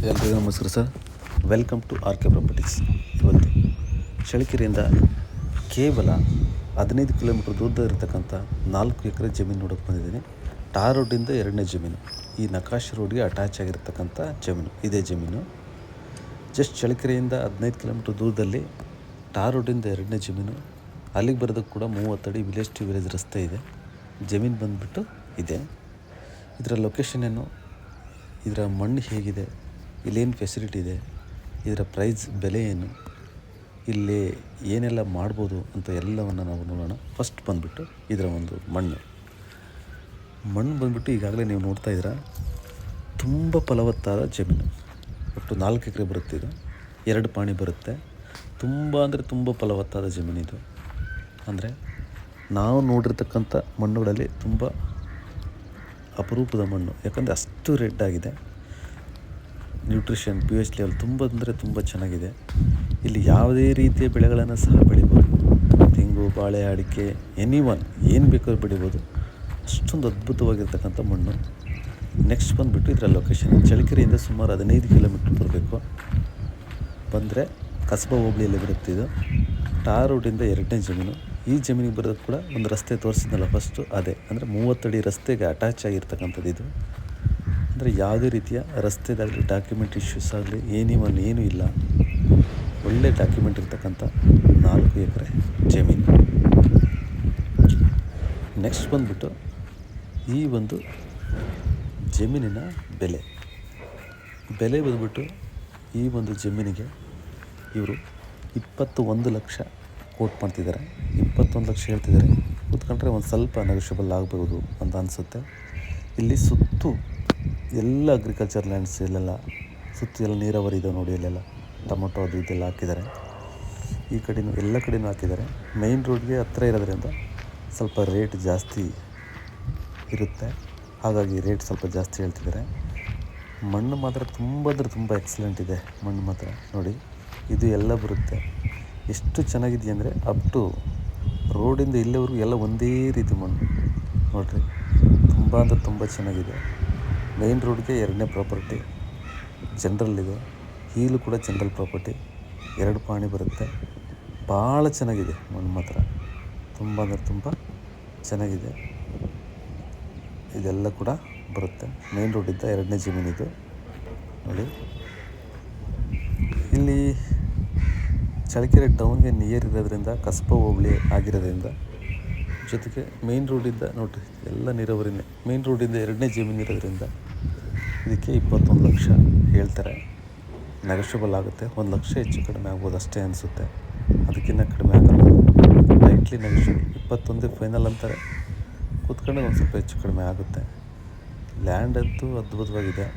ಎಲ್ರಿಗೂ ನಮಸ್ಕಾರ sir. Welcome to R K properties. ಇವತ್ತು ಚಳ್ಳಕೆರೆಯಿಂದ ಕೇವಲ 15 ಕಿಲೋಮೀಟ್ರ್ ದೂರದಲ್ಲಿ ಇರತಕ್ಕಂಥ 4 ಎಕರೆ ಜಮೀನು ನೋಡೋಕ್ಕೆ ಬಂದಿದ್ದೀನಿ. ಟಾರ್ ರೋಡಿಂದ 2ನೇ ಜಮೀನು, ಈ ನಕಾಶೆ ರೋಡ್ಗೆ ಅಟ್ಯಾಚ್ ಆಗಿರ್ತಕ್ಕಂಥ ಜಮೀನು. ಇದೇ ಜಮೀನು ಜಸ್ಟ್ ಚಳ್ಳಕೆರೆಯಿಂದ 15 ಕಿಲೋಮೀಟ್ರ್ ದೂರದಲ್ಲಿ ಟಾರ್ ರೋಡಿಂದ 2ನೇ ಜಮೀನು. ಅಲ್ಲಿಗೆ ಬರೋದಕ್ಕೆ ಕೂಡ 30 ಅಡಿ ವಿಲೇಜ್ ಟು ವಿಲೇಜ್ ರಸ್ತೆ ಇದೆ. ಜಮೀನು ಬಂದುಬಿಟ್ಟು ಇದೆ. ಇದರ ಲೊಕೇಶನ್ ಏನು, ಇದರ ಮಣ್ಣು ಹೇಗಿದೆ, ಇಲ್ಲೇನು ಫೆಸಿಲಿಟಿ ಇದೆ, ಇದರ ಪ್ರೈಸ್ ಬೆಲೆ ಏನು, ಇಲ್ಲಿ ಏನೆಲ್ಲ ಮಾಡ್ಬೋದು ಅಂತ ಎಲ್ಲವನ್ನು ನಾವು ನೋಡೋಣ. ಫಸ್ಟ್ ಬಂದುಬಿಟ್ಟು ಇದರ ಒಂದು ಮಣ್ಣು ಬಂದುಬಿಟ್ಟು ಈಗಾಗಲೇ ನೀವು ನೋಡ್ತಾ ಇದ್ದೀರಾ, ತುಂಬ ಫಲವತ್ತಾದ ಜಮೀನು. ಒಟ್ಟು 4 ಎಕರೆ ಬರುತ್ತೆ. ಇದು 2 ಪಾಣಿ ಬರುತ್ತೆ. ತುಂಬ ಅಂದರೆ ತುಂಬ ಫಲವತ್ತಾದ ಜಮೀನಿದು. ಅಂದರೆ ನಾವು ನೋಡಿರ್ತಕ್ಕಂಥ ಮಣ್ಣುಗಳಲ್ಲಿ ತುಂಬ ಅಪರೂಪದ ಮಣ್ಣು. ಯಾಕಂದರೆ ಅಷ್ಟು ರೆಡ್ ಆಗಿದೆ. ನ್ಯೂಟ್ರಿಷನ್ pH ಲೆವೆಲ್ ತುಂಬ ಅಂದರೆ ತುಂಬ ಚೆನ್ನಾಗಿದೆ. ಇಲ್ಲಿ ಯಾವುದೇ ರೀತಿಯ ಬೆಳೆಗಳನ್ನು ಸಹ ಬೆಳಿಬೋದು. ತೆಂಗು, ಬಾಳೆ, ಅಡಿಕೆ, ಎನಿವನ್ ಏನು ಬೇಕಾದ್ರೂ ಬೆಳಿಬೋದು. ಅಷ್ಟೊಂದು ಅದ್ಭುತವಾಗಿರ್ತಕ್ಕಂಥ ಮಣ್ಣು. ನೆಕ್ಸ್ಟ್ ಬಂದುಬಿಟ್ಟು ಇದರ ಲೊಕೇಶನ್ ಚಳ್ಳಕೆರೆಯಿಂದ ಸುಮಾರು 15 ಕಿಲೋಮೀಟ್ರ್ ಬರಬೇಕು. ಬಂದರೆ ಕಸಬಾ ಹೋಬಳಿಯಲ್ಲಿ ಬರುತ್ತೆ. ಇದು ಟಾರ್ ರೋಡಿಂದ 2ನೇ ಜಮೀನು. ಈ ಜಮೀನಿಗೆ ಬರೋದಕ್ಕೆ ಕೂಡ ಒಂದು ರಸ್ತೆ ತೋರಿಸಿದ್ನಲ್ಲ ಫಸ್ಟು, ಅದೇ ಅಂದರೆ 30 ಅಡಿ ರಸ್ತೆಗೆ ಅಟ್ಯಾಚ್ ಆಗಿರ್ತಕ್ಕಂಥದ್ದು ಇದು. ಅಂದರೆ ಯಾವುದೇ ರೀತಿಯ ರಸ್ತೆದಾಗಲಿ ಡಾಕ್ಯುಮೆಂಟ್ ಇಶ್ಯೂಸ್ ಆಗಲಿ ಏನೂ ಇಲ್ಲ. ಒಳ್ಳೆ ಡಾಕ್ಯುಮೆಂಟ್ ಇರ್ತಕ್ಕಂಥ 4 ಎಕರೆ ಜಮೀನು. ನೆಕ್ಸ್ಟ್ ಬಂದುಬಿಟ್ಟು ಈ ಒಂದು ಜಮೀನಿನ ಬೆಲೆ ಬಂದುಬಿಟ್ಟು ಈ ಒಂದು ಜಮೀನಿಗೆ ಇವರು 21 ಲಕ್ಷ ಕೋಟ್ ಮಾಡ್ತಿದ್ದಾರೆ. 21 ಲಕ್ಷ ಹೇಳ್ತಿದ್ದಾರೆ. ಕೂತ್ಕೊಂಡ್ರೆ ಒಂದು ಸ್ವಲ್ಪ ನೆಗೋಷಿಯಬಲ್ ಆಗಬಹುದು ಅಂತ ಅನಿಸುತ್ತೆ. ಇಲ್ಲಿ ಸುತ್ತು ಎಲ್ಲ ಅಗ್ರಿಕಲ್ಚರ್ ಲ್ಯಾಂಡ್ಸ್, ಇಲ್ಲೆಲ್ಲ ಸುತ್ತು ಎಲ್ಲ ನೀರಾವರಿ ಇದೆ ನೋಡಿ. ಇಲ್ಲೆಲ್ಲ ಟೊಮೊಟೊ ಅದು ಇದೆಲ್ಲ ಹಾಕಿದ್ದಾರೆ. ಈ ಕಡೆಯೂ ಎಲ್ಲ ಕಡೆಯೂ ಹಾಕಿದ್ದಾರೆ. ಮೇಯ್ನ್ ರೋಡ್ಗೆ ಹತ್ತಿರ ಇರೋದ್ರಿಂದ ಸ್ವಲ್ಪ ರೇಟ್ ಜಾಸ್ತಿ ಇರುತ್ತೆ. ಹಾಗಾಗಿ ರೇಟ್ ಸ್ವಲ್ಪ ಜಾಸ್ತಿ ಹೇಳ್ತಿದ್ದಾರೆ. ಮಣ್ಣು ಮಾತ್ರ ತುಂಬ ಅಂದರೆ ತುಂಬ ಎಕ್ಸಲೆಂಟ್ ಇದೆ. ಮಣ್ಣು ಮಾತ್ರ ನೋಡಿ, ಇದು ಎಲ್ಲ ಬರುತ್ತೆ. ಎಷ್ಟು ಚೆನ್ನಾಗಿದೆ ಅಂದರೆ ಅಪ್ ಟು ರೋಡಿಂದ ಇಲ್ಲಿವರೆಗೂ ಎಲ್ಲ ಒಂದೇ ರೀತಿ ಮಣ್ಣು ನೋಡಿರಿ. ತುಂಬ ಅಂದರೆ ತುಂಬ ಚೆನ್ನಾಗಿದೆ. ಮೇಯ್ನ್ ರೋಡ್ಗೆ 2ನೇ ಪ್ರಾಪರ್ಟಿ ಜನರಲ್ ಇದೆ. ಹೀಲು ಕೂಡ ಜನರಲ್ ಪ್ರಾಪರ್ಟಿ. 2 ಪಾಣಿ ಬರುತ್ತೆ. ಭಾಳ ಚೆನ್ನಾಗಿದೆ ಮಣ್ಣು ಮಾತ್ರ. ತುಂಬ ಅಂದರೆ ತುಂಬ ಚೆನ್ನಾಗಿದೆ. ಇದೆಲ್ಲ ಕೂಡ ಬರುತ್ತೆ. ಮೇಯ್ನ್ ರೋಡಿಂದ 2ನೇ ಜಮೀನಿದು ನೋಡಿ. ಇಲ್ಲಿ ಚಳ್ಳಕೆರೆ ಟೌನ್ಗೆ ನಿಯರ್ ಇರೋದ್ರಿಂದ, ಕಸಬಾ ಹೋಬಳಿ ಆಗಿರೋದ್ರಿಂದ, ಜೊತೆಗೆ ಮೇಯ್ನ್ ರೋಡಿಂದ ನೋಡಿರಿ ಎಲ್ಲ ನೀರಾವರಿನೇ. ಮೇಯ್ನ್ ರೋಡಿಂದ 2ನೇ ಜಮೀನು ಇರೋದ್ರಿಂದ ಇದಕ್ಕೆ 21 ಲಕ್ಷ ಹೇಳ್ತಾರೆ. ನೆಗೋಷಿಯಬಲ್ ಆಗುತ್ತೆ. 1 ಲಕ್ಷ ಹೆಚ್ಚು ಕಡಿಮೆ ಆಗ್ಬೋದು ಅಷ್ಟೇ ಅನಿಸುತ್ತೆ. ಅದಕ್ಕಿಂತ ಕಡಿಮೆ ಆಗಲ್ಲ. Lightly negotiable. 21 ಫೈನಲ್ ಅಂತಾರೆ. ಕೂತ್ಕೊಂಡೆ ಒಂದು ಸ್ವಲ್ಪ ಹೆಚ್ಚು ಕಡಿಮೆ ಆಗುತ್ತೆ. ಲ್ಯಾಂಡ್ ಅಂತೂ ಅದ್ಭುತವಾಗಿದೆ.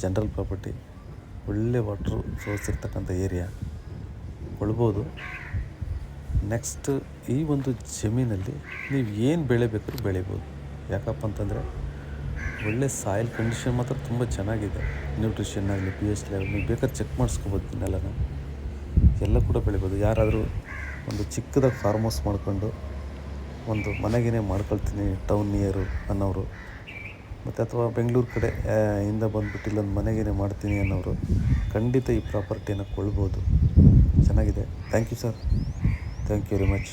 ಜನರಲ್ ಪ್ರಾಪರ್ಟಿ, ಒಳ್ಳೆ ವಾಟ್ರು ಸೋರ್ಸ್ ಇರ್ತಕ್ಕಂಥ ಏರಿಯಾ, ಕೊಳ್ಬೋದು. ನೆಕ್ಸ್ಟ್ ಈ ಒಂದು ಜಮೀನಲ್ಲಿ ನೀವು ಏನು ಬೆಳೆ ಬೇಕಾದ್ರೂ ಬೆಳಿಬೋದು. ಯಾಕಪ್ಪ ಅಂತಂದರೆ ಒಳ್ಳೆ ಸಾಯಿಲ್ ಕಂಡೀಷನ್ ಮಾತ್ರ ತುಂಬ ಚೆನ್ನಾಗಿದೆ. ನ್ಯೂಟ್ರಿಷನ್ ಆಗಲಿ, pH ಲೆವೆಲ್ ನೀವು ಬೇಕಾದ್ರೆ ಚೆಕ್ ಮಾಡಿಸ್ಕೋಬೋದು. ಇದನ್ನೆಲ್ಲ ಎಲ್ಲ ಕೂಡ ಬೆಳಿಬೋದು. ಯಾರಾದರೂ ಒಂದು ಚಿಕ್ಕದಾಗಿ ಫಾರ್ಮ್ ಹೌಸ್ ಮಾಡ್ಕೊಂಡು ಒಂದು ಮನೆಗೇ ಮಾಡ್ಕೊಳ್ತೀನಿ ಟೌನ್ ನಿಯರು ಅನ್ನೋರು, ಮತ್ತು ಅಥವಾ ಬೆಂಗಳೂರು ಕಡೆ ಇಂದ ಬಂದುಬಿಟ್ಟು ಇಲ್ಲೊಂದು ಮನೆಗೇ ಮಾಡ್ತೀನಿ ಅನ್ನೋರು ಖಂಡಿತ ಈ ಪ್ರಾಪರ್ಟಿಯನ್ನು ಕೊಳ್ಳಬೋದು. ಚೆನ್ನಾಗಿದೆ. Thank you sir. Thank you very much.